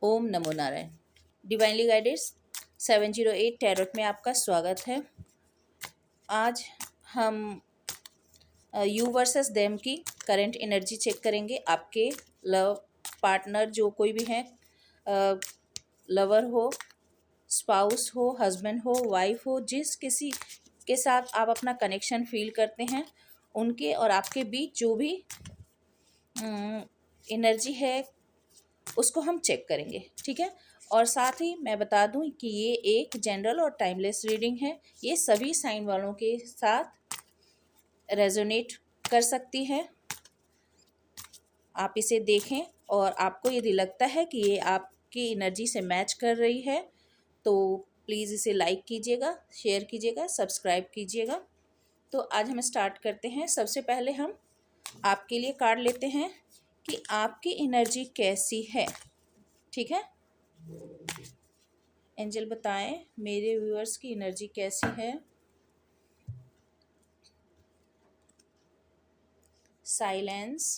ओम नमो Narayan. Divinely guided 708 tarot में आपका स्वागत है। आज हम यू वर्सेस देम की करंट एनर्जी चेक करेंगे। आपके लव पार्टनर जो कोई भी हैं, लवर हो, स्पाउस हो, हस्बैंड हो, वाइफ हो, जिस किसी के साथ आप अपना कनेक्शन फील करते हैं, उनके और आपके बीच जो भी एनर्जी है उसको हम चेक करेंगे। ठीक है। और साथ ही मैं बता दूं कि ये एक जनरल और टाइमलेस रीडिंग है। ये सभी साइन वालों के साथ रेजोनेट कर सकती है। आप इसे देखें और आपको यदि लगता है कि ये आपकी एनर्जी से मैच कर रही है तो प्लीज़ इसे लाइक कीजिएगा, शेयर कीजिएगा, सब्सक्राइब कीजिएगा। तो आज हम स्टार्ट करते हैं। सबसे पहले हम आपके लिए कार्ड लेते हैं कि आपकी एनर्जी कैसी है। ठीक है। एंजल बताएं मेरे व्यूअर्स की एनर्जी कैसी है। Silence,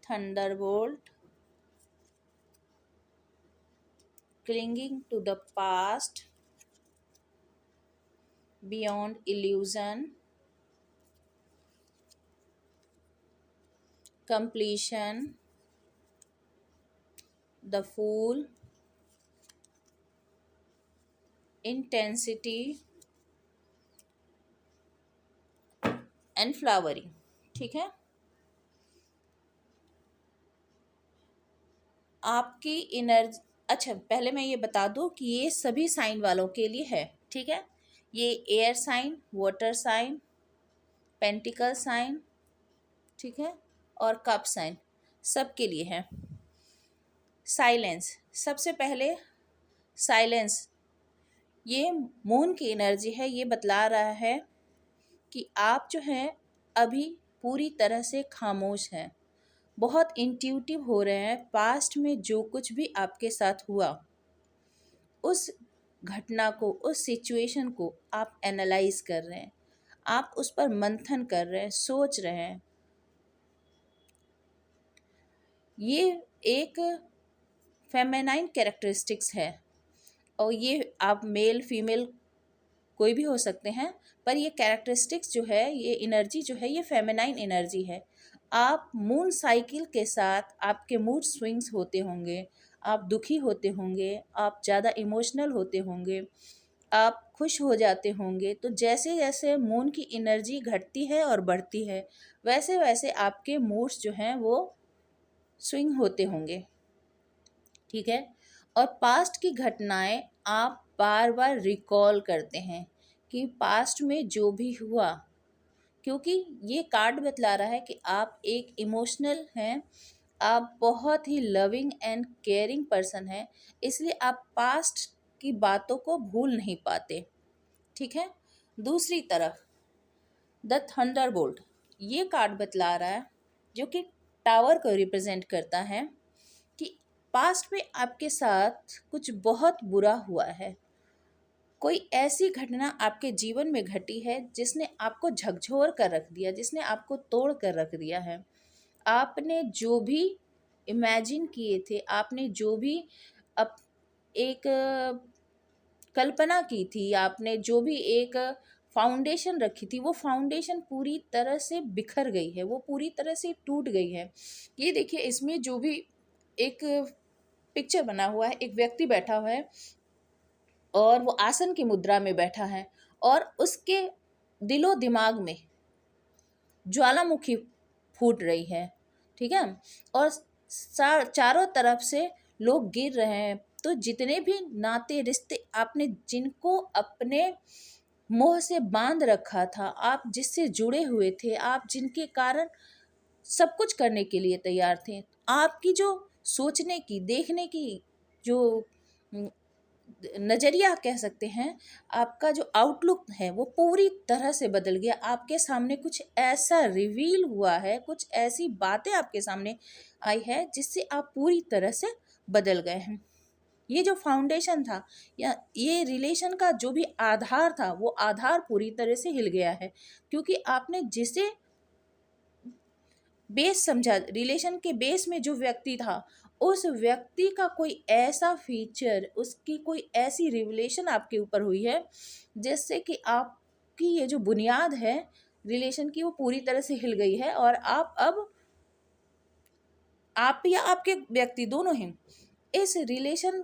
thunderbolt, clinging to the past, beyond illusion, completion, the fool, intensity and flowering. ठीक है। आपकी एनर्जी, अच्छा पहले मैं ये बता दूं कि ये सभी साइन वालों के लिए है। ठीक है। ये air sign, water sign, pentacle sign, ठीक है, और कप साइन सबके लिए है। साइलेंस, सबसे पहले साइलेंस, ये मून की एनर्जी है। ये बतला रहा है कि आप जो हैं अभी पूरी तरह से खामोश हैं, बहुत इंट्यूटिव हो रहे हैं। पास्ट में जो कुछ भी आपके साथ हुआ, उस घटना को, उस सिचुएशन को आप एनालाइज कर रहे हैं, आप उस पर मंथन कर रहे हैं, सोच रहे हैं। ये एक फेमिनाइन कैरेक्टरिस्टिक्स है और ये आप मेल फीमेल कोई भी हो सकते हैं, पर ये कैरेक्टरिस्टिक्स जो है, ये एनर्जी जो है, ये फेमिनाइन एनर्जी है। आप मून साइकिल के साथ आपके मूड स्विंग्स होते होंगे, आप दुखी होते होंगे, आप ज़्यादा इमोशनल होते होंगे, आप खुश हो जाते होंगे। तो जैसे जैसे मून की एनर्जी घटती है और बढ़ती है, वैसे वैसे आपके मूड्स जो हैं वो स्विंग होते होंगे। ठीक है। और पास्ट की घटनाएं आप बार बार रिकॉल करते हैं कि पास्ट में जो भी हुआ, क्योंकि ये कार्ड बतला रहा है कि आप एक इमोशनल हैं, आप बहुत ही लविंग एंड केयरिंग पर्सन हैं, इसलिए आप पास्ट की बातों को भूल नहीं पाते। ठीक है। दूसरी तरफ द थंडरबोल्ट, ये कार्ड बतला रहा है, जो कि टावर को रिप्रेजेंट करता है, कि पास्ट में आपके साथ कुछ बहुत बुरा हुआ है। कोई ऐसी घटना आपके जीवन में घटी है जिसने आपको झकझोर कर रख दिया, जिसने आपको तोड़ कर रख दिया है। आपने जो भी इमेजिन किए थे, आपने जो भी अप एक कल्पना की थी, आपने जो भी एक फाउंडेशन रखी थी, वो फाउंडेशन पूरी तरह से बिखर गई है, वो पूरी तरह से टूट गई है। ये देखिए, इसमें जो भी एक पिक्चर बना हुआ है, एक व्यक्ति बैठा हुआ है और वो आसन की मुद्रा में बैठा है और उसके दिलो दिमाग में ज्वालामुखी फूट रही है। ठीक है। और चारों तरफ से लोग गिर रहे हैं। तो जितने भी नाते रिश्ते आपने जिनको अपने मोह से बांध रखा था, आप जिससे जुड़े हुए थे, आप जिनके कारण सब कुछ करने के लिए तैयार थे, आपकी जो सोचने की, देखने की जो नज़रिया कह सकते हैं, आपका जो आउटलुक है वो पूरी तरह से बदल गया। आपके सामने कुछ ऐसा रिवील हुआ है, कुछ ऐसी बातें आपके सामने आई है जिससे आप पूरी तरह से बदल गए हैं। ये जो फाउंडेशन था या ये रिलेशन का जो भी आधार था, वो आधार पूरी तरह से हिल गया है, क्योंकि आपने जिसे बेस समझा, रिलेशन के बेस में जो व्यक्ति था, उस व्यक्ति का कोई ऐसा फीचर, उसकी कोई ऐसी रिवलेशन आपके ऊपर हुई है जिससे कि आपकी ये जो बुनियाद है रिलेशन की, वो पूरी तरह से हिल गई है और आप अब, आप या आपके व्यक्ति दोनों ही इस रिलेशन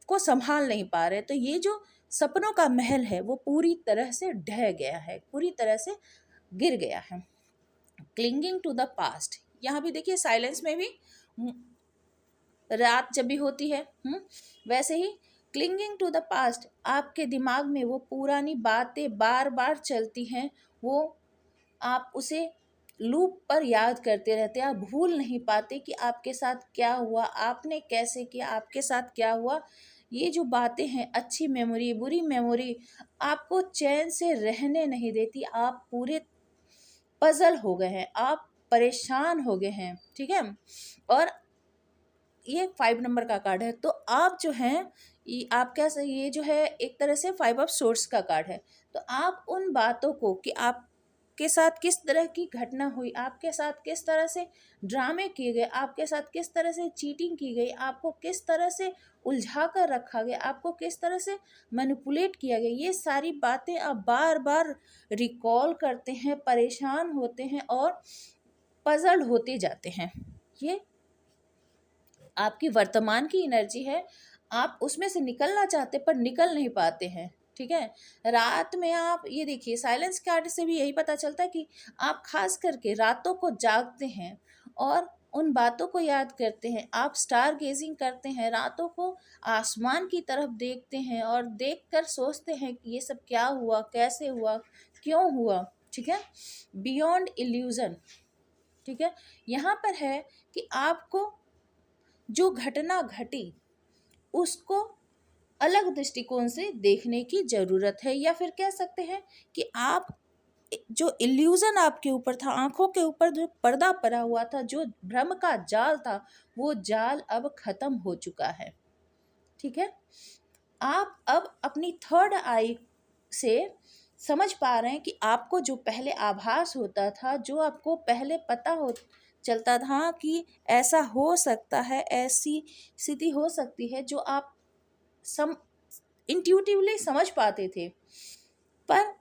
को संभाल नहीं पा रहे। तो ये जो सपनों का महल है वो पूरी तरह से ढह गया है, पूरी तरह से गिर गया है। क्लिंगिंग टू द पास्ट, यहाँ भी देखिए साइलेंस में भी रात जब भी होती है, वैसे ही क्लिंगिंग टू द पास्ट, आपके दिमाग में वो पुरानी बातें बार बार चलती हैं, वो आप उसे लूप पर याद करते रहते हैं, आप भूल नहीं पाते कि आपके साथ क्या हुआ, आपने कैसे किया, आपके साथ क्या हुआ। ये जो बातें हैं, अच्छी मेमोरी बुरी मेमोरी, आपको चैन से रहने नहीं देती। आप पूरे पजल हो गए हैं, आप परेशान हो गए हैं, ठीक है। और ये 5 नंबर का कार्ड है। तो आप जो हैं, आप क्या सही, ये जो है एक तरह से 5 ऑफ सोर्स का कार्ड है। तो आप उन बातों को कि आपके साथ किस तरह की घटना हुई, आपके साथ किस तरह से ड्रामे किए गए, आपके साथ किस तरह से चीटिंग की गई, आपको किस तरह से उलझा कर रखा गया, आपको किस तरह से मैनिपुलेट किया गया, ये सारी बातें आप बार बार रिकॉल करते हैं, परेशान होते हैं और पजल्ड होते जाते हैं। ये आपकी वर्तमान की एनर्जी है, आप उसमें से निकलना चाहते पर निकल नहीं पाते हैं, ठीक है। रात में आप ये देखिए, साइलेंस कार्ड से भी यही पता चलता है कि आप खास करके रातों को जागते हैं और उन बातों को याद करते हैं, आप स्टार गेजिंग करते हैं, रातों को आसमान की तरफ देखते हैं और देखकर सोचते हैं कि ये सब क्या हुआ, कैसे हुआ, क्यों हुआ, ठीक है। बियॉन्ड इल्यूजन, ठीक है। यहाँ पर है कि आपको जो घटना घटी उसको अलग दृष्टिकोण से देखने की ज़रूरत है, या फिर कह सकते हैं कि आप जो इल्यूज़न आपके ऊपर था, आँखों के ऊपर जो पर्दा पड़ा हुआ था, जो भ्रम का जाल था, वो जाल अब ख़त्म हो चुका है, ठीक है। आप अब अपनी थर्ड आई से समझ पा रहे हैं कि आपको जो पहले आभास होता था, जो आपको पहले पता हो चलता था कि ऐसा हो सकता है, ऐसी स्थिति हो सकती है, जो आप सम इंट्यूटिवली समझ पाते थे, पर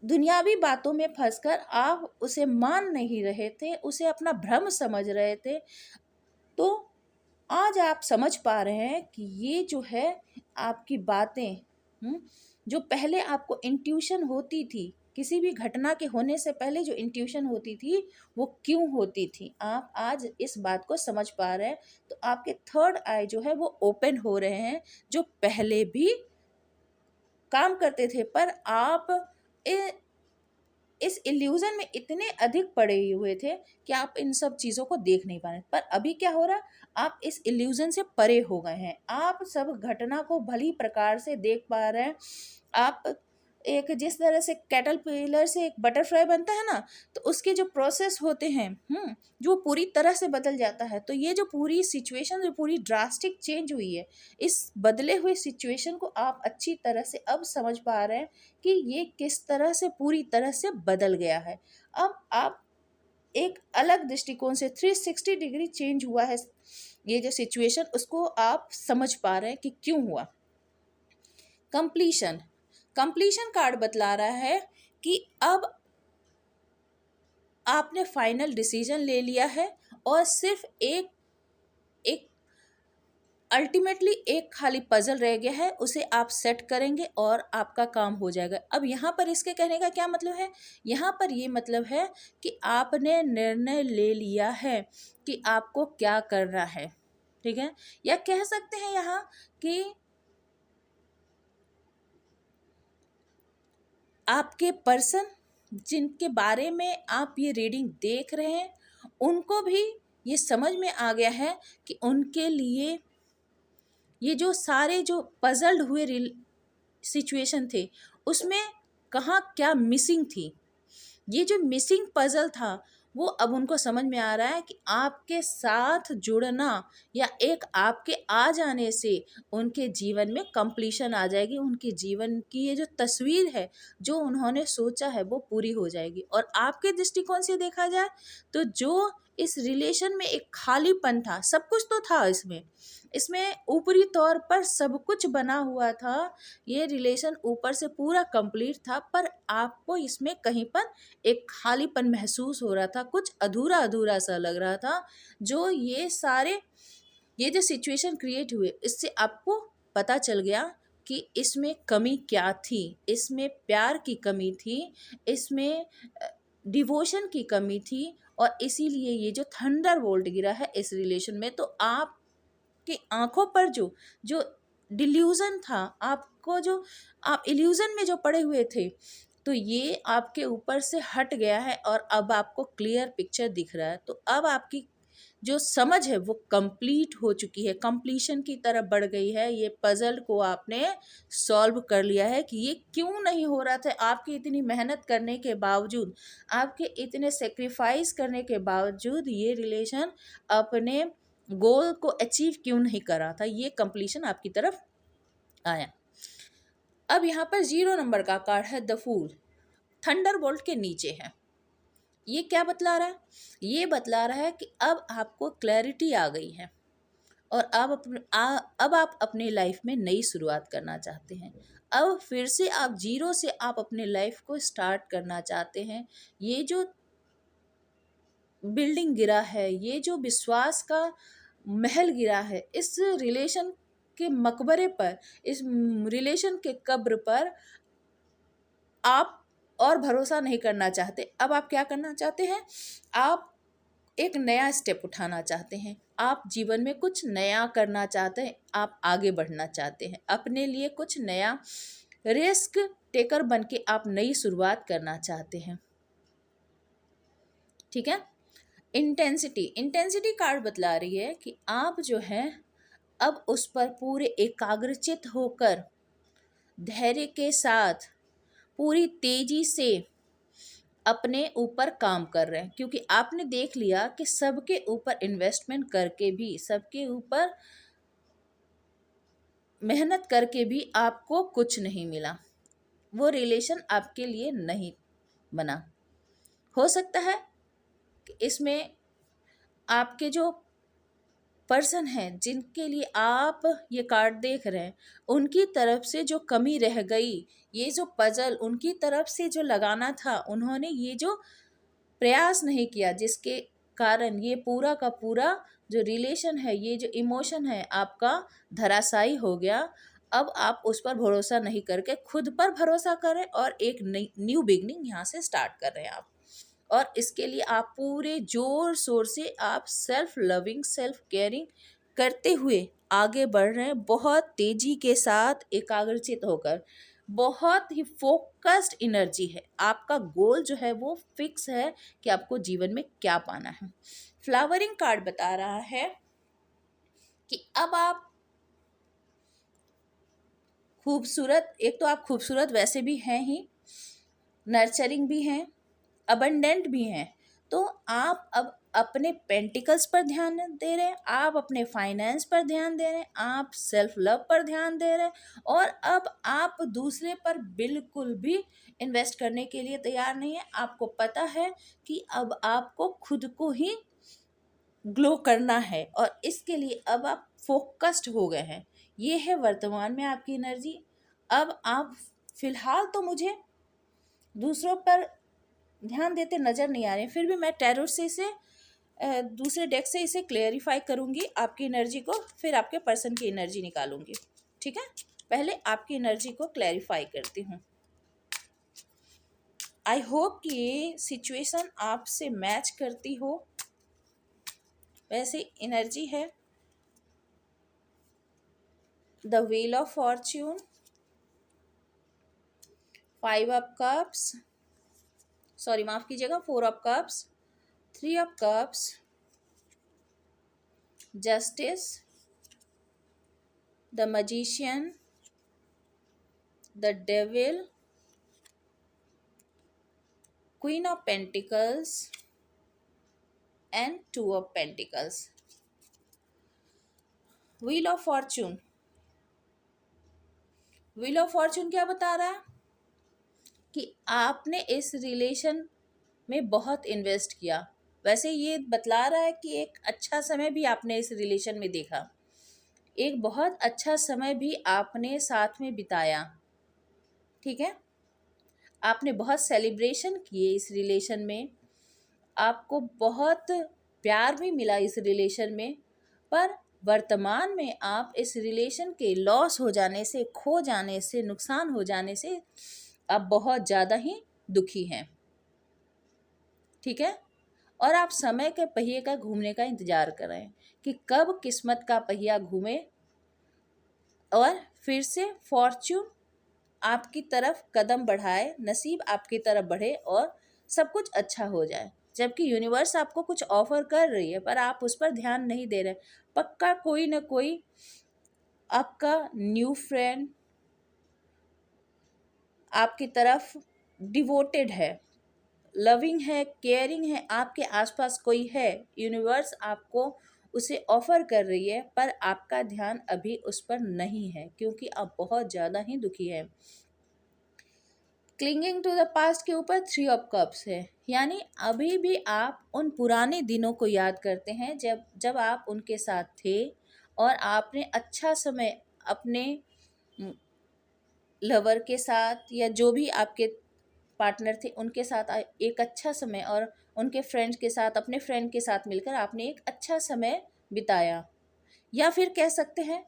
दुनियावी बातों में फंसकर आप उसे मान नहीं रहे थे, उसे अपना भ्रम समझ रहे थे। तो आज आप समझ पा रहे हैं कि ये जो है आपकी बातें, जो पहले आपको इंट्यूशन होती थी, किसी भी घटना के होने से पहले जो इंट्यूशन होती थी वो क्यों होती थी, आप आज इस बात को समझ पा रहे हैं। तो आपके थर्ड आई जो है वो ओपन हो रहे हैं, जो पहले भी काम करते थे पर आप इस इल्यूजन में इतने अधिक पड़े हुए थे कि आप इन सब चीज़ों को देख नहीं पा रहे। पर अभी क्या हो रहा है, आप इस इल्यूजन से परे हो गए हैं, आप सब घटना को भली प्रकार से देख पा रहे हैं। आप एक जिस तरह से कैटरपिलर से एक बटरफ्लाई बनता है ना, तो उसके जो प्रोसेस होते हैं, जो पूरी तरह से बदल जाता है। तो ये जो पूरी सिचुएशन जो पूरी ड्रास्टिक चेंज हुई है, इस बदले हुए सिचुएशन को आप अच्छी तरह से अब समझ पा रहे हैं कि ये किस तरह से पूरी तरह से बदल गया है। अब आप एक अलग दृष्टिकोण से 360 डिग्री चेंज हुआ है ये जो सिचुएशन, उसको आप समझ पा रहे हैं कि क्यों हुआ। कंप्लीशन, कंप्लीशन कार्ड बतला रहा है कि अब आपने फाइनल डिसीजन ले लिया है और सिर्फ एक अल्टीमेटली एक खाली पजल रह गया है, उसे आप सेट करेंगे और आपका काम हो जाएगा। अब यहाँ पर इसके कहने का क्या मतलब है, यहाँ पर ये मतलब है कि आपने निर्णय ले लिया है कि आपको क्या करना है, ठीक है। या कह सकते हैं यहाँ कि आपके पर्सन जिनके बारे में आप ये रीडिंग देख रहे हैं, उनको भी ये समझ में आ गया है कि उनके लिए ये जो सारे जो पजल्ड हुए सिचुएशन थे, उसमें कहाँ क्या मिसिंग थी। ये जो मिसिंग पजल था वो अब उनको समझ में आ रहा है कि आपके साथ जुड़ना या एक आपके आ जाने से उनके जीवन में कंप्लीशन आ जाएगी, उनके जीवन की ये जो तस्वीर है जो उन्होंने सोचा है वो पूरी हो जाएगी। और आपके दृष्टिकोण से देखा जाए तो जो इस रिलेशन में एक खालीपन था, सब कुछ तो था इसमें, इसमें ऊपरी तौर पर सब कुछ बना हुआ था, ये रिलेशन ऊपर से पूरा कंप्लीट था, पर आपको इसमें कहीं पर एक खालीपन महसूस हो रहा था, कुछ अधूरा अधूरा सा लग रहा था। जो ये जो सिचुएशन क्रिएट हुए, इससे आपको पता चल गया कि इसमें कमी क्या थी, इसमें प्यार की कमी थी, इसमें डिवोशन की कमी थी, और इसीलिए ये जो थंडर बोल्ट गिरा है इस रिलेशन में। तो आपकी आंखों पर जो जो डिल्यूजन था, आपको जो आप इल्यूजन में जो पड़े हुए थे, तो ये आपके ऊपर से हट गया है और अब आपको क्लियर पिक्चर दिख रहा है। तो अब आपकी जो समझ है वो कंप्लीट हो चुकी है, कंप्लीशन की तरफ बढ़ गई है। ये पजल को आपने सॉल्व कर लिया है कि ये क्यों नहीं हो रहा था। आपकी इतनी मेहनत करने के बावजूद, आपके इतने सेक्रीफाइस करने के बावजूद ये रिलेशन अपने गोल को अचीव क्यों नहीं करा था, ये कंप्लीशन आपकी तरफ आया। अब यहाँ पर 0 नंबर का कार्ड है द फूल, थंडरबोल्ट के नीचे है। ये क्या बतला रहा है? ये बतला रहा है कि अब आपको क्लैरिटी आ गई है और अब आप अपने लाइफ में नई शुरुआत करना चाहते हैं। अब फिर से आप जीरो से आप अपने लाइफ को स्टार्ट करना चाहते हैं। ये जो बिल्डिंग गिरा है, ये जो विश्वास का महल गिरा है, इस रिलेशन के मकबरे पर, इस रिलेशन के कब्र पर आप और भरोसा नहीं करना चाहते। अब आप क्या करना चाहते हैं? आप एक नया स्टेप उठाना चाहते हैं, आप जीवन में कुछ नया करना चाहते हैं, आप आगे बढ़ना चाहते हैं, अपने लिए कुछ नया रिस्क टेकर बन के आप नई शुरुआत करना चाहते हैं। ठीक है। इंटेंसिटी कार्ड बतला रही है कि आप जो है अब उस पर पूरे एकाग्रचित होकर धैर्य के साथ पूरी तेजी से अपने ऊपर काम कर रहे हैं, क्योंकि आपने देख लिया कि सबके ऊपर इन्वेस्टमेंट करके भी, सबके ऊपर मेहनत करके भी आपको कुछ नहीं मिला। वो रिलेशन आपके लिए नहीं बना। हो सकता है कि इसमें आपके जो पर्सन हैं जिनके लिए आप ये कार्ड देख रहे हैं, उनकी तरफ से जो कमी रह गई, ये जो पजल उनकी तरफ से जो लगाना था, उन्होंने ये जो प्रयास नहीं किया, जिसके कारण ये पूरा का पूरा जो रिलेशन है, ये जो इमोशन है आपका धराशायी हो गया। अब आप उस पर भरोसा नहीं करके खुद पर भरोसा करें और एक न्यू बिगनिंग यहाँ से स्टार्ट कर रहे हैं आप। और इसके लिए आप पूरे जोर शोर से आप सेल्फ लविंग, सेल्फ केयरिंग करते हुए आगे बढ़ रहे हैं, बहुत तेजी के साथ, एकाग्रचित होकर। बहुत ही फोकस्ड एनर्जी है, आपका गोल जो है वो फिक्स है कि आपको जीवन में क्या पाना है। फ्लावरिंग कार्ड बता रहा है कि अब आप खूबसूरत, एक तो आप खूबसूरत वैसे भी हैं ही, नर्चरिंग भी हैं, अबंडेंट भी हैं। तो आप अब अपने पेंटिकल्स पर ध्यान दे रहे हैं, आप अपने फाइनेंस पर ध्यान दे रहे हैं, आप सेल्फ लव पर ध्यान दे रहे हैं, और अब आप दूसरे पर बिल्कुल भी इन्वेस्ट करने के लिए तैयार नहीं है। आपको पता है कि अब आपको खुद को ही ग्लो करना है और इसके लिए अब आप फोकस्ड हो गए हैं। ये है वर्तमान में आपकी एनर्जी। अब आप फिलहाल तो मुझे दूसरों पर ध्यान देते नज़र नहीं आ रहे हैं, फिर भी मैं टैरो से इसे दूसरे डेक से इसे क्लेरिफाई करूँगी आपकी एनर्जी को, फिर आपके पर्सन की एनर्जी निकालूंगी। ठीक है, पहले आपकी एनर्जी को क्लेरिफाई करती हूँ। आई होप कि ये सिचुएशन आपसे मैच करती हो। वैसे एनर्जी है the wheel of Fortune, 5 of cups, sorry माफ कीजिएगा, 4 of cups, 3 of cups, justice, the magician, the devil, queen of pentacles, and two of pentacles. Wheel of Fortune, wheel of Fortune क्या बता रहा है कि आपने इस रिलेशन में बहुत इन्वेस्ट किया। वैसे ये बतला रहा है कि एक अच्छा समय भी आपने इस रिलेशन में देखा, एक बहुत अच्छा समय भी आपने साथ में बिताया, ठीक है। आपने बहुत सेलिब्रेशन किए इस रिलेशन में, आपको बहुत प्यार भी मिला इस रिलेशन में, पर वर्तमान में आप इस रिलेशन के लॉस हो जाने से, खो जाने से, नुकसान हो जाने से आप बहुत ज़्यादा ही दुखी हैं, ठीक है। और आप समय के पहिए का घूमने का इंतज़ार कर रहे हैं कि कब किस्मत का पहिया घूमे और फिर से फॉर्च्यून आपकी तरफ कदम बढ़ाए, नसीब आपकी तरफ बढ़े और सब कुछ अच्छा हो जाए। जबकि यूनिवर्स आपको कुछ ऑफर कर रही है पर आप उस पर ध्यान नहीं दे रहे। पक्का कोई ना कोई आपका न्यू फ्रेंड आपकी तरफ डिवोटेड है, लविंग है, केयरिंग है, आपके आसपास कोई है। यूनिवर्स आपको उसे ऑफर कर रही है पर आपका ध्यान अभी उस पर नहीं है क्योंकि आप बहुत ज़्यादा ही दुखी है। क्लिंगिंग टू द पास्ट के ऊपर 3 ऑफ कप्स है, यानी अभी भी आप उन पुराने दिनों को याद करते हैं जब जब आप उनके साथ थे और आपने अच्छा समय अपने लवर के साथ या जो भी आपके पार्टनर थे उनके साथ एक अच्छा समय, और उनके फ्रेंड्स के साथ, अपने फ्रेंड के साथ मिलकर आपने एक अच्छा समय बिताया। या फिर कह सकते हैं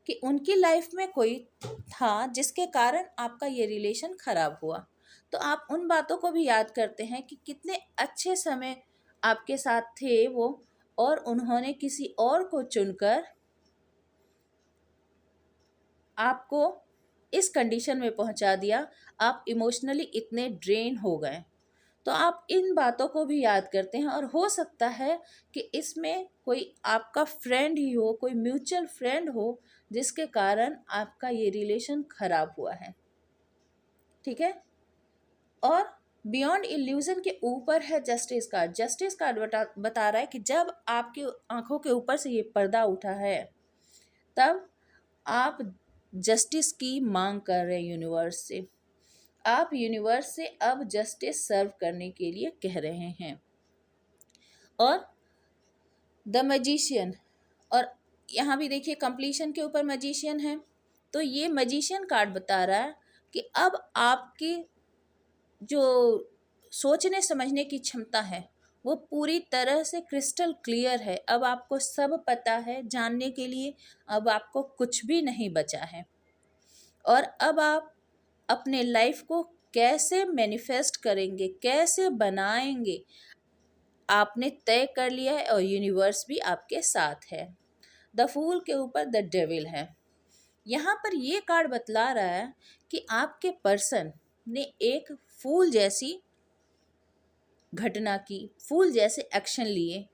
कि उनकी लाइफ में कोई था जिसके कारण आपका ये रिलेशन खराब हुआ। तो आप उन बातों को भी याद करते हैं कि कितने अच्छे समय आपके साथ थे वो, और उन्होंने किसी और को चुनकर आपको इस कंडीशन में पहुंचा दिया, आप इमोशनली इतने ड्रेन हो गए। तो आप इन बातों को भी याद करते हैं और हो सकता है कि इसमें कोई आपका फ्रेंड ही हो, कोई म्यूचुअल फ्रेंड हो जिसके कारण आपका ये रिलेशन खराब हुआ है, ठीक है। और बियॉन्ड इल्यूजन के ऊपर है जस्टिस कार्ड। जस्टिस कार्ड बता रहा है कि जब आपकी आंखों के ऊपर से ये पर्दा उठा है तब आप जस्टिस की मांग कर रहे हैं यूनिवर्स से। आप यूनिवर्स से अब जस्टिस सर्व करने के लिए कह रहे हैं। और द मैजिशियन, और यहाँ भी देखिए कंप्लीशन के ऊपर मैजिशियन है, तो ये मैजिशियन कार्ड बता रहा है कि अब आपकी जो सोचने समझने की क्षमता है वो पूरी तरह से क्रिस्टल क्लियर है। अब आपको सब पता है, जानने के लिए अब आपको कुछ भी नहीं बचा है। और अब आप अपने लाइफ को कैसे मैनिफेस्ट करेंगे, कैसे बनाएंगे, आपने तय कर लिया है और यूनिवर्स भी आपके साथ है। द फूल के ऊपर द डेविल है। यहाँ पर ये कार्ड बतला रहा है कि आपके पर्सन ने एक फूल जैसी घटना की, फूल जैसे एक्शन लिए।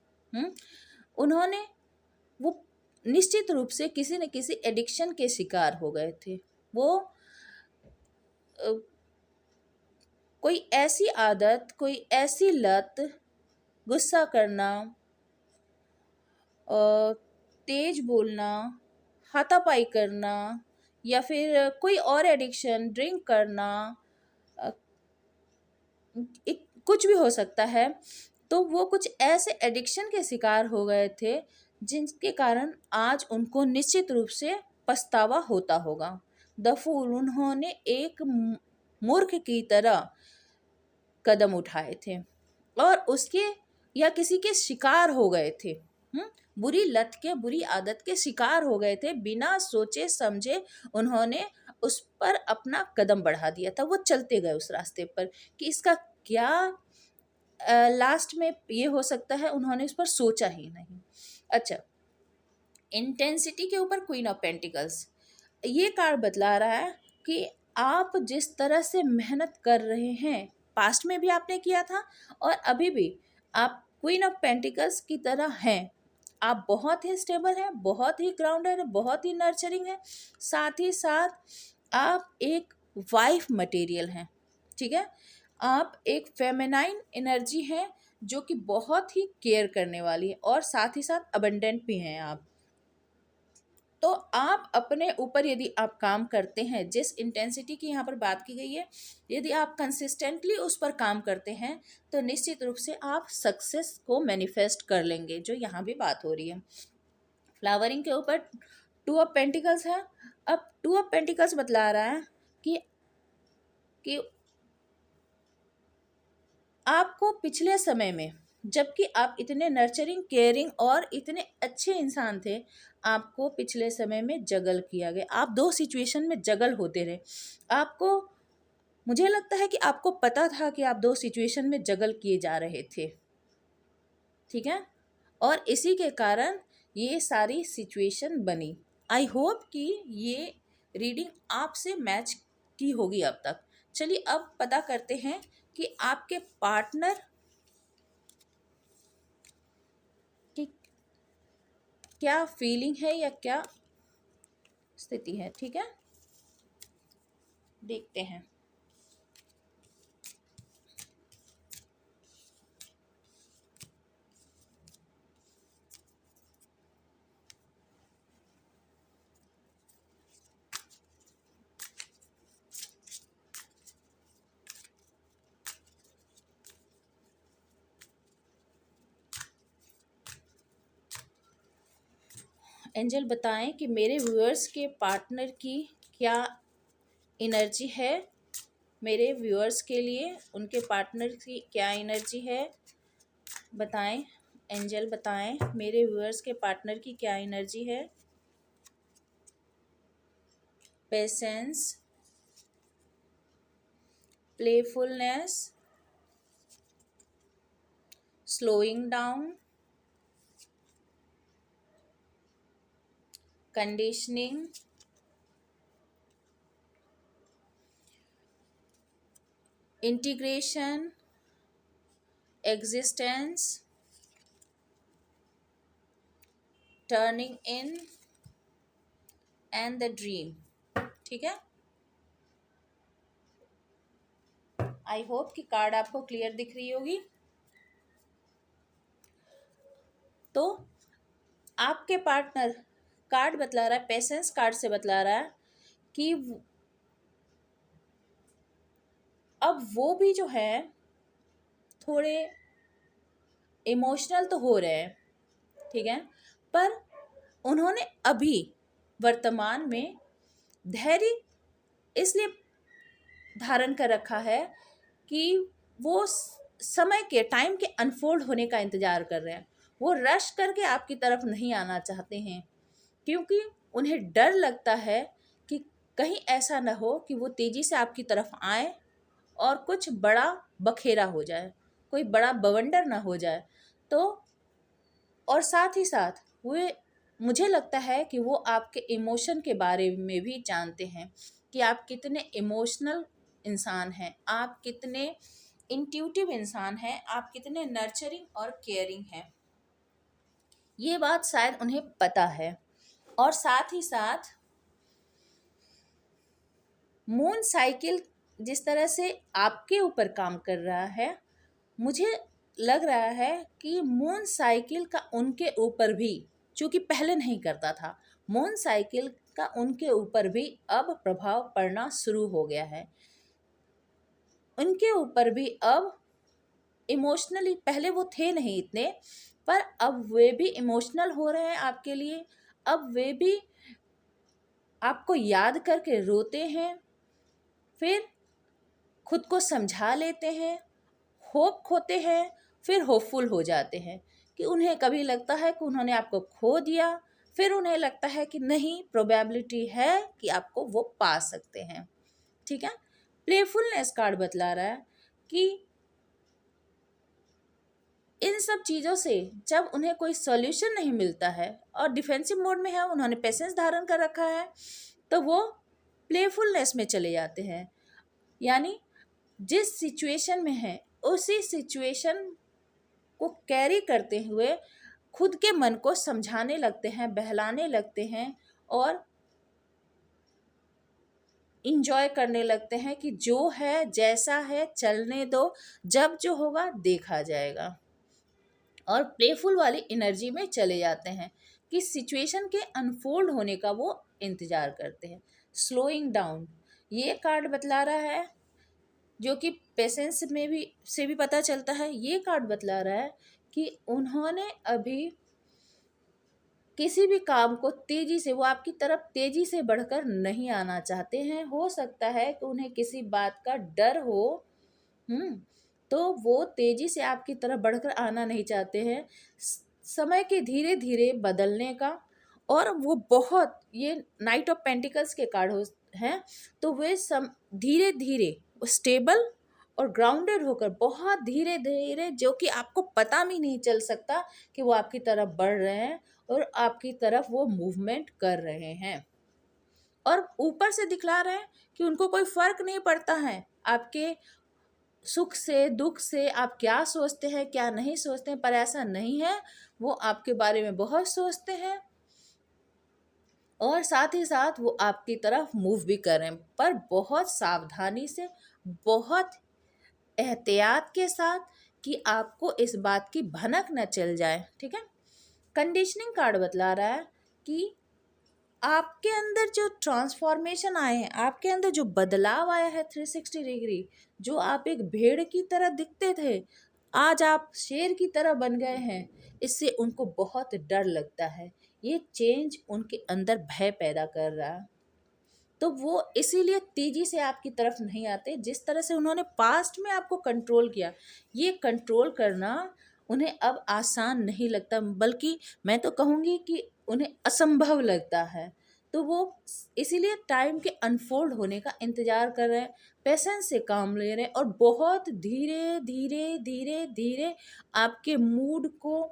उन्होंने वो निश्चित रूप से किसी न किसी एडिक्शन के शिकार हो गए थे। वो कोई ऐसी आदत, कोई ऐसी लत, गुस्सा करना, तेज बोलना, हाथापाई करना, या फिर कोई और एडिक्शन, ड्रिंक करना, कुछ भी हो सकता है। तो वो कुछ ऐसे एडिक्शन के शिकार हो गए थे जिनके कारण आज उनको निश्चित रूप से पछतावा होता होगा। द फूल, उन्होंने एक मूर्ख की तरह कदम उठाए थे और उसके या किसी के शिकार हो गए थे। बुरी लत के, बुरी आदत के शिकार हो गए थे। बिना सोचे समझे उन्होंने उस पर अपना कदम बढ़ा दिया था। वो चलते गए उस रास्ते पर कि इसका क्या लास्ट में ये हो सकता है, उन्होंने उस पर सोचा ही नहीं। अच्छा, इंटेंसिटी के ऊपर क्वीन ऑफ पेंटिकल्स। ये कार्ड बतला रहा है कि आप जिस तरह से मेहनत कर रहे हैं, पास्ट में भी आपने किया था और अभी भी आप क्वीन ऑफ पेंटिकल्स की तरह हैं। आप बहुत ही स्टेबल हैं, बहुत ही ग्राउंडेड है, बहुत ही नर्चरिंग है, साथ ही साथ आप एक वाइफ मटेरियल हैं, ठीक है। आप एक फेमिनाइन एनर्जी हैं जो कि बहुत ही केयर करने वाली है, और साथ ही साथ अबंडेंट भी हैं आप। तो आप अपने ऊपर यदि आप काम करते हैं, जिस इंटेंसिटी की यहाँ पर बात की गई है, यदि आप कंसिस्टेंटली उस पर काम करते हैं तो निश्चित रूप से आप सक्सेस को मैनिफेस्ट कर लेंगे, जो यहाँ भी बात हो रही है। फ्लावरिंग के ऊपर टू ऑफ पेंटिकल्स है। अब टू ऑफ पेंटिकल्स बतला रहा है कि आपको पिछले समय में, जबकि आप इतने नर्चरिंग, केयरिंग और इतने अच्छे इंसान थे, आपको पिछले समय में जगल किया गया। आप दो सिचुएशन में जगल होते रहे। आपको, मुझे लगता है कि आपको पता था कि आप दो सिचुएशन में जगल किए जा रहे थे, ठीक है, और इसी के कारण ये सारी सिचुएशन बनी। आई होप कि ये रीडिंग आपसे मैच की होगी अब तक। चलिए अब पता करते हैं कि आपके पार्टनर की क्या फीलिंग है या क्या स्थिति है, ठीक है, देखते हैं। एंजल बताएं कि मेरे व्यूअर्स के पार्टनर की क्या एनर्जी है, मेरे व्यूअर्स के लिए उनके पार्टनर की क्या एनर्जी है, बताएं। एंजल बताएं मेरे व्यूअर्स के पार्टनर की क्या एनर्जी है। Patience, playfulness, slowing down, conditioning, integration, existence, turning in and the dream, ठीक है। आई होप कि कार्ड आपको क्लियर दिख रही होगी। तो आपके पार्टनर, कार्ड बतला रहा है, पेशेंस कार्ड से बतला रहा है कि अब वो भी जो है थोड़े इमोशनल तो हो रहे हैं, ठीक है, पर उन्होंने अभी वर्तमान में धैर्य इसलिए धारण कर रखा है कि वो समय के, टाइम के अनफोल्ड होने का इंतजार कर रहे हैं। वो रश करके आपकी तरफ नहीं आना चाहते हैं, क्योंकि उन्हें डर लगता है कि कहीं ऐसा ना हो कि वो तेजी से आपकी तरफ आए और कुछ बड़ा बखेरा हो जाए, कोई बड़ा बवंडर ना हो जाए। तो और साथ ही साथ वे, मुझे लगता है कि वो आपके इमोशन के बारे में भी जानते हैं कि आप कितने इमोशनल इंसान हैं, आप कितने इंट्यूटिव इंसान हैं, आप कितने नर्चरिंग और केयरिंग हैं। ये बात शायद उन्हें पता है। और साथ ही साथ मून साइकिल जिस तरह से आपके ऊपर काम कर रहा है, मुझे लग रहा है कि मून साइकिल का उनके ऊपर भी, चूंकि पहले नहीं करता था, मून साइकिल का उनके ऊपर भी अब प्रभाव पड़ना शुरू हो गया है। उनके ऊपर भी अब इमोशनली, पहले वो थे नहीं इतने, पर अब वे भी इमोशनल हो रहे हैं आपके लिए। अब वे भी आपको याद करके रोते हैं, फिर खुद को समझा लेते हैं, होप खोते हैं, फिर होपफुल हो जाते हैं कि उन्हें कभी लगता है कि उन्होंने आपको खो दिया, फिर उन्हें लगता है कि नहीं, प्रोबेबिलिटी है कि आपको वो पा सकते हैं, ठीक है। प्लेफुलनेस कार्ड बतला रहा है कि इन सब चीज़ों से जब उन्हें कोई सॉल्यूशन नहीं मिलता है और डिफेंसिव मोड में है, उन्होंने पेशेंस धारण कर रखा है, तो वो प्लेफुलनेस में चले जाते हैं। यानी जिस सिचुएशन में है उसी सिचुएशन को कैरी करते हुए खुद के मन को समझाने लगते हैं, बहलाने लगते हैं और इंजॉय करने लगते हैं कि जो है जैसा है चलने दो, जब जो होगा देखा जाएगा। और प्लेफुल वाली एनर्जी में चले जाते हैं कि सिचुएशन के अनफोल्ड होने का वो इंतज़ार करते हैं। स्लोइंग डाउन, ये कार्ड बतला रहा है, जो कि पेशेंस में भी से भी पता चलता है। ये कार्ड बतला रहा है कि उन्होंने अभी किसी भी काम को तेजी से, वो आपकी तरफ तेजी से बढ़कर नहीं आना चाहते हैं। हो सकता है कि उन्हें किसी बात का डर हो, तो वो तेजी से आपकी तरफ बढ़कर आना नहीं चाहते हैं। समय के धीरे धीरे बदलने का, और वो बहुत, ये नाइट ऑफ पेंटिकल्स के कार्ड हो हैं, तो वे धीरे धीरे स्टेबल और ग्राउंडेड होकर बहुत धीरे धीरे, जो कि आपको पता भी नहीं चल सकता कि वो आपकी तरफ बढ़ रहे हैं और आपकी तरफ वो मूवमेंट कर रहे हैं। और ऊपर से दिखला रहे हैं कि उनको कोई फर्क नहीं पड़ता है आपके सुख से दुख से, आप क्या सोचते हैं क्या नहीं सोचते हैं, पर ऐसा नहीं है। वो आपके बारे में बहुत सोचते हैं और साथ ही साथ वो आपकी तरफ मूव भी कर रहे हैं, पर बहुत सावधानी से, बहुत एहतियात के साथ, कि आपको इस बात की भनक न चल जाए। ठीक है। कंडीशनिंग कार्ड बतला रहा है कि आपके अंदर जो ट्रांसफॉर्मेशन आए हैं, आपके अंदर जो बदलाव आया है 360 डिग्री, जो आप एक भेड़ की तरह दिखते थे, आज आप शेर की तरह बन गए हैं, इससे उनको बहुत डर लगता है। ये चेंज उनके अंदर भय पैदा कर रहा है, तो वो इसीलिए तेजी से आपकी तरफ नहीं आते। जिस तरह से उन्होंने पास्ट में आपको कंट्रोल किया, ये कंट्रोल करना उन्हें अब आसान नहीं लगता, बल्कि मैं तो कहूँगी कि उन्हें असंभव लगता है। तो वो इसीलिए टाइम के अनफोल्ड होने का इंतज़ार कर रहे हैं, पेशेंस से काम ले रहे हैं, और बहुत धीरे धीरे धीरे धीरे आपके मूड को,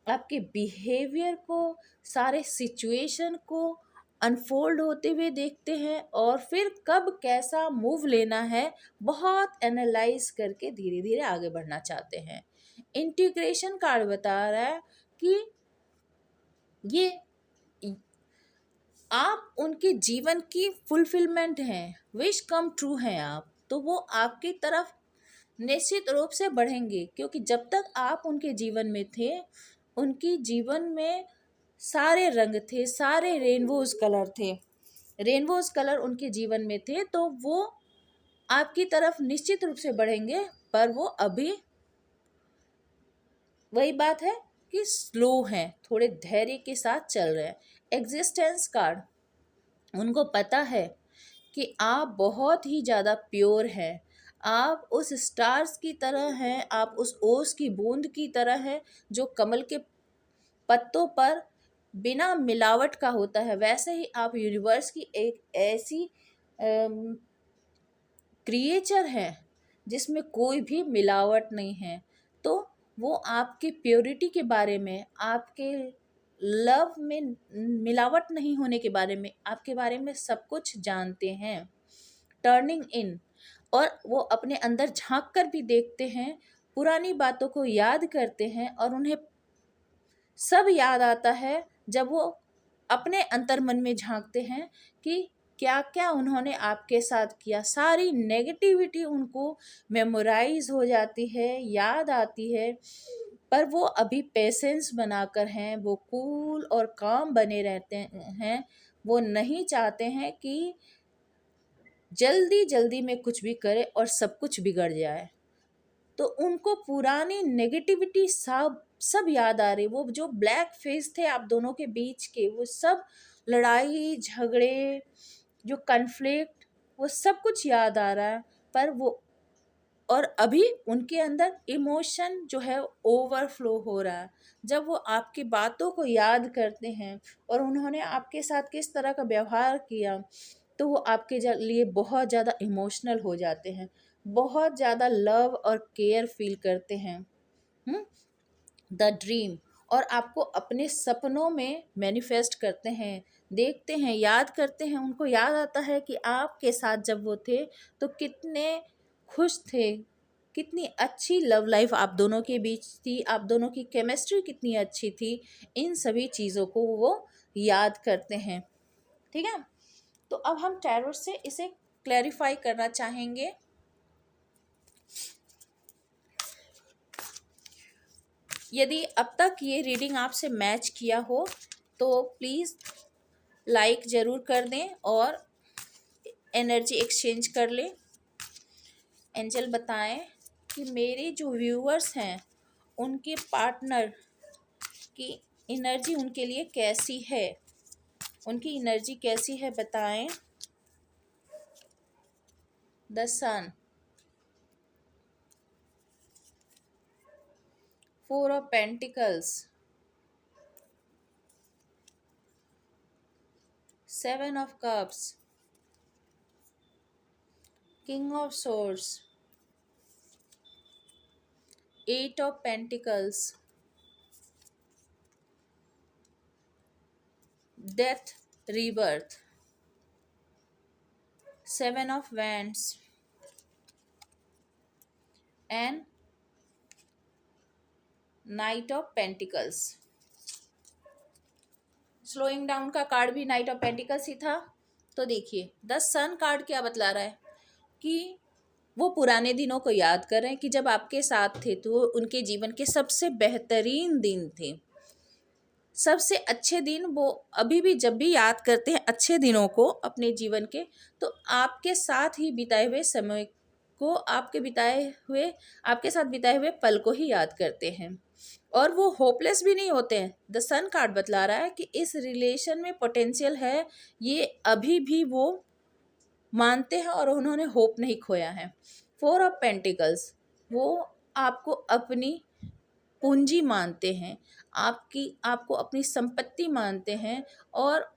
आपके बिहेवियर को, सारे सिचुएशन को अनफोल्ड होते हुए देखते हैं, और फिर कब कैसा मूव लेना है बहुत एनालाइज करके धीरे धीरे आगे बढ़ना चाहते हैं। इंटीग्रेशन कार्ड बता रहा है कि ये आप उनके जीवन की फुलफिलमेंट हैं, विश कम ट्रू हैं आप, तो वो आपकी तरफ निश्चित रूप से बढ़ेंगे, क्योंकि जब तक आप उनके जीवन में थे, उनकी जीवन में सारे रंग थे, सारे रेनबोज कलर थे, रेनबोज कलर उनके जीवन में थे, तो वो आपकी तरफ निश्चित रूप से बढ़ेंगे। पर वो अभी वही बात है कि स्लो हैं, थोड़े धैर्य के साथ चल रहे हैं। एग्जिस्टेंस कार्ड, उनको पता है कि आप बहुत ही ज़्यादा प्योर हैं, आप उस स्टार्स की तरह हैं, आप उस ओस की बूंद की तरह हैं जो कमल के पत्तों पर बिना मिलावट का होता है। वैसे ही आप यूनिवर्स की एक ऐसी क्रिएचर हैं जिसमें कोई भी मिलावट नहीं है। तो वो आपकी प्योरिटी के बारे में, आपके लव में मिलावट नहीं होने के बारे में, आपके बारे में सब कुछ जानते हैं। टर्निंग इन, और वो अपने अंदर झांक कर भी देखते हैं, पुरानी बातों को याद करते हैं, और उन्हें सब याद आता है जब वो अपने अंतर्मन में झांकते हैं कि क्या क्या उन्होंने आपके साथ किया। सारी नेगेटिविटी उनको मेमोराइज हो जाती है, याद आती है, पर वो अभी पेशेंस बनाकर हैं, वो कूल और काम बने रहते हैं। वो नहीं चाहते हैं कि जल्दी जल्दी में कुछ भी करे और सब कुछ बिगड़ जाए। तो उनको पुरानी नेगेटिविटी सब याद आ रही। वो जो ब्लैक फेस थे आप दोनों के बीच के, वो सब लड़ाई झगड़े, जो कन्फ्लिक्ट, वो सब कुछ याद आ रहा है। पर वो, और अभी उनके अंदर इमोशन जो है ओवरफ्लो हो रहा है। जब वो आपकी बातों को याद करते हैं और उन्होंने आपके साथ किस तरह का व्यवहार किया, तो वो आपके लिए बहुत ज़्यादा इमोशनल हो जाते हैं, बहुत ज़्यादा लव और केयर फील करते हैं। द ड्रीम, और आपको अपने सपनों में मैनिफेस्ट करते हैं, देखते हैं, याद करते हैं। उनको याद आता है कि आपके साथ जब वो थे तो कितने खुश थे, कितनी अच्छी लव लाइफ आप दोनों के बीच थी, आप दोनों की केमिस्ट्री कितनी अच्छी थी। इन सभी चीज़ों को वो याद करते हैं। ठीक है। तो अब हम टैरोट से इसे क्लैरिफाई करना चाहेंगे। यदि अब तक ये रीडिंग आपसे मैच किया हो तो प्लीज़ लाइक ज़रूर कर दें और एनर्जी एक्सचेंज कर लें। एंजल बताएं कि मेरे जो व्यूअर्स हैं उनके पार्टनर की एनर्जी उनके लिए कैसी है, उनकी एनर्जी कैसी है बताएं। The sun, 4 of pentacles, 7 of cups, king of swords, 8 of pentacles, death, rebirth, 7 of wands and knight of pentacles. Slowing down का कार्ड भी नाइट ऑफ पेंटिकल्स ही था। तो देखिए द सन कार्ड क्या बतला रहा है कि वो पुराने दिनों को याद कर रहे हैं कि जब आपके साथ थे तो उनके जीवन के सबसे बेहतरीन दिन थे, सबसे अच्छे दिन। वो अभी भी जब भी याद करते हैं अच्छे दिनों को अपने जीवन के, तो आपके साथ ही बिताए हुए समय को, आपके साथ बिताए हुए पल को ही याद करते हैं। और वो होपलेस भी नहीं होते हैं। द सन कार्ड बतला रहा है कि इस रिलेशन में पोटेंशियल है, ये अभी भी वो मानते हैं और उन्होंने होप नहीं खोया है। 4 ऑफ पेंटिकल्स, वो आपको अपनी पूंजी मानते हैं, आपको अपनी संपत्ति मानते हैं और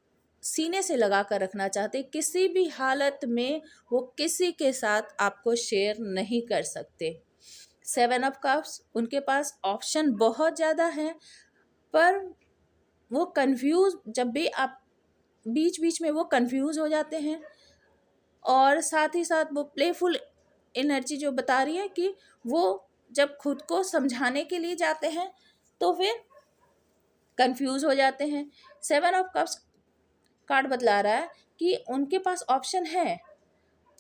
सीने से लगा कर रखना चाहते हैं। किसी भी हालत में वो किसी के साथ आपको शेयर नहीं कर सकते। 7 ऑफ कप्स, उनके पास ऑप्शन बहुत ज़्यादा हैं, पर वो कंफ्यूज, जब भी आप बीच बीच में वो कंफ्यूज हो जाते हैं। और साथ ही साथ वो प्लेफुल एनर्जी जो बता रही है कि वो जब खुद को समझाने के लिए जाते हैं तो फिर कंफ्यूज हो जाते हैं। 7 ऑफ कप्स कार्ड बतला रहा है कि उनके पास ऑप्शन है,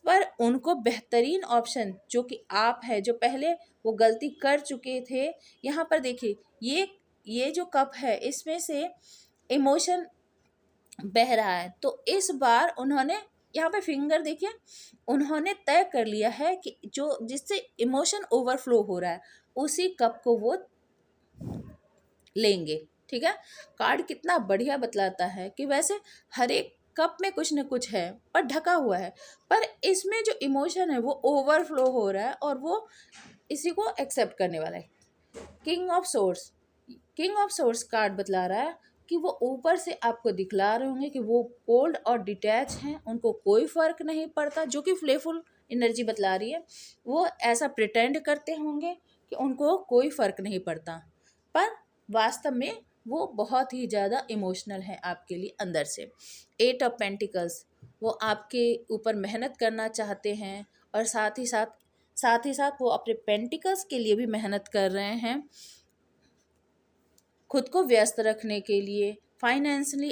पर उनको बेहतरीन ऑप्शन जो कि आप है, जो पहले वो गलती कर चुके थे। यहाँ पर देखिए ये जो कप है इसमें से इमोशन बह रहा है, तो इस बार उन्होंने यहाँ पे फिंगर देखिए, उन्होंने तय कर लिया है कि जो जिससे इमोशन ओवरफ्लो हो रहा है उसी कप को वो लेंगे। ठीक है, कार्ड कितना बढ़िया बतलाता है कि वैसे हर एक कप में कुछ न कुछ है पर ढका हुआ है, पर इसमें जो इमोशन है वो ओवरफ्लो हो रहा है और वो इसी को एक्सेप्ट करने वाला है। King of source, king of source card बतला रहा है कि वो ऊपर से आपको दिखला रहे होंगे कि वो कोल्ड और डिटैच हैं, उनको कोई फर्क नहीं पड़ता, जो कि प्लेफुल एनर्जी बतला रही है। वो ऐसा प्रिटेंड करते होंगे कि उनको कोई फर्क नहीं पड़ता, पर वास्तव में वो बहुत ही ज़्यादा इमोशनल है आपके लिए अंदर से। 8 ऑफ पेंटिकल्स, वो आपके ऊपर मेहनत करना चाहते हैं और साथ ही साथ वो अपने पेंटिकल्स के लिए भी मेहनत कर रहे हैं, खुद को व्यस्त रखने के लिए, फाइनेंशियली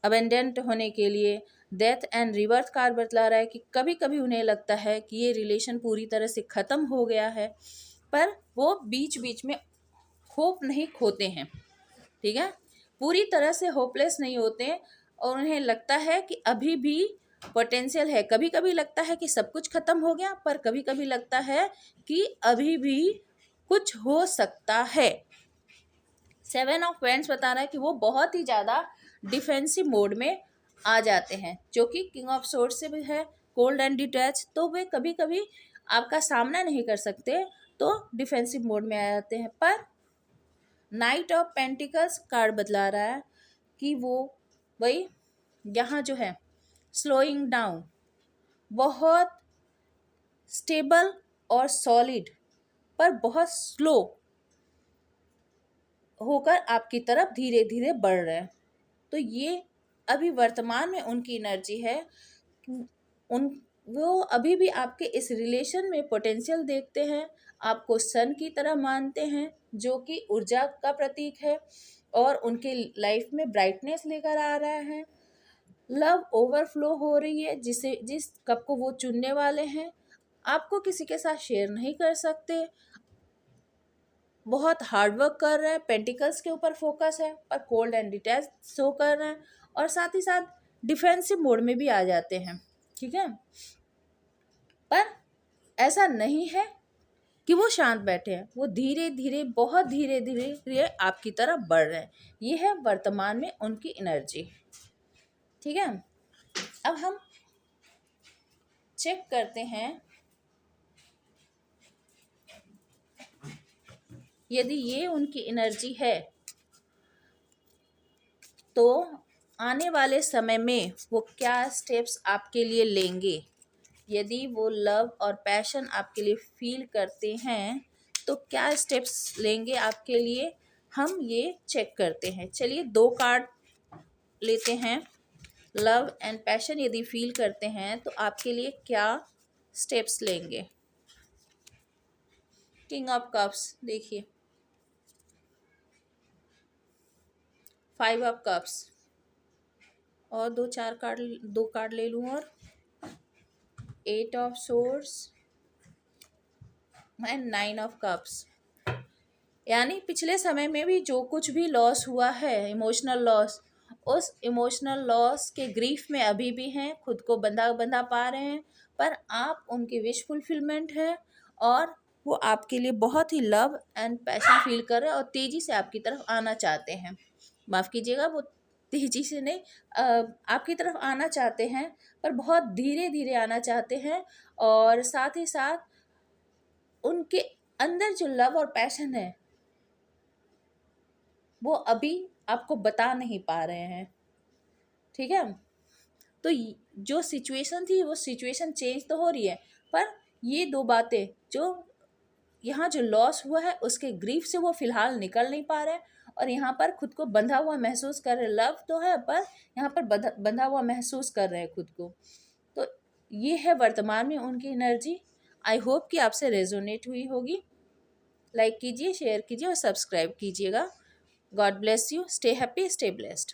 अबेंडेंट होने के लिए। डेथ एंड रिबर्थ कार्ड बतला रहा है कि कभी कभी उन्हें लगता है कि ये रिलेशन पूरी तरह से ख़त्म हो गया है, पर वो बीच बीच में होप नहीं खोते हैं। ठीक है, पूरी तरह से होपलेस नहीं होते हैं और उन्हें लगता है कि अभी भी पोटेंशियल है। कभी कभी लगता है कि सब कुछ ख़त्म हो गया, पर कभी कभी लगता है कि अभी भी कुछ हो सकता है। 7 ऑफ वैंड्स बता रहा है कि वो बहुत ही ज़्यादा डिफेंसिव मोड में आ जाते हैं, जो कि किंग ऑफ सोर्ड्स से भी है, कोल्ड एंड डिटैच, तो वे कभी कभी आपका सामना नहीं कर सकते तो डिफेंसिव मोड में आ जाते हैं। पर नाइट ऑफ पेंटिकल्स कार्ड बतला रहा है कि वो वही यहाँ जो है स्लोइंग डाउन, बहुत स्टेबल और सॉलिड पर बहुत स्लो होकर आपकी तरफ धीरे धीरे बढ़ रहे हैं। तो ये अभी वर्तमान में उनकी एनर्जी है। उन वो अभी भी आपके इस रिलेशन में पोटेंशियल देखते हैं, आपको सन की तरह मानते हैं जो कि ऊर्जा का प्रतीक है और उनके लाइफ में ब्राइटनेस लेकर आ रहा है। लव ओवरफ्लो हो रही है, जिस कप को वो चुनने वाले हैं आपको किसी के साथ शेयर नहीं कर सकते। बहुत हार्ड वर्क कर रहे हैं, पेंटिकल्स के ऊपर फोकस है, पर कोल्ड एंड डिटैच शो कर रहे हैं, और साथ ही साथ डिफेंसिव मोड में भी आ जाते हैं। ठीक है, पर ऐसा नहीं है कि वो शांत बैठे हैं, वो धीरे धीरे, बहुत धीरे धीरे आपकी तरफ बढ़ रहे हैं। ये है वर्तमान में उनकी एनर्जी। ठीक है, अब हम चेक करते हैं, यदि ये उनकी एनर्जी है तो आने वाले समय में वो क्या स्टेप्स आपके लिए लेंगे। यदि वो लव और पैशन आपके लिए फील करते हैं तो क्या स्टेप्स लेंगे आपके लिए, हम ये चेक करते हैं। चलिए 2 कार्ड लेते हैं। लव एंड पैशन यदि फील करते हैं तो आपके लिए क्या स्टेप्स लेंगे। किंग ऑफ कप्स, देखिए 5 ऑफ कप्स, और 2 कार्ड ले लूँ, और 8 of swords and 9 of cups. यानी पिछले समय में भी जो कुछ भी लॉस हुआ है, इमोशनल लॉस, उस इमोशनल लॉस के ग्रीफ में अभी भी हैं, खुद को बंधा पा रहे हैं, पर आप उनकी विश फुलफिलमेंट है, और वो आपके लिए बहुत ही लव एंड पैशन फील कर रहे हैं, और तेज़ी से आपकी तरफ आना चाहते हैं। माफ़ कीजिएगा, वो तेज़ी से नहीं, आपकी तरफ आना चाहते हैं, पर बहुत धीरे धीरे आना चाहते हैं, और साथ ही साथ उनके अंदर जो लव और पैशन है वो अभी आपको बता नहीं पा रहे हैं। ठीक है, तो जो सिचुएशन थी वो सिचुएशन चेंज तो हो रही है, पर ये 2 बातें, जो यहाँ जो लॉस हुआ है उसके ग्रीफ से वो फिलहाल निकल नहीं पा रहे हैं, और यहाँ पर खुद को बंधा हुआ महसूस कर रहे हैं। लव तो है, पर यहाँ पर बंधा हुआ महसूस कर रहे हैं खुद को। तो ये है वर्तमान में उनकी एनर्जी। आई होप कि आपसे रेजोनेट हुई होगी। लाइक कीजिए, शेयर कीजिए और सब्सक्राइब कीजिएगा। God bless you, stay happy, stay blessed.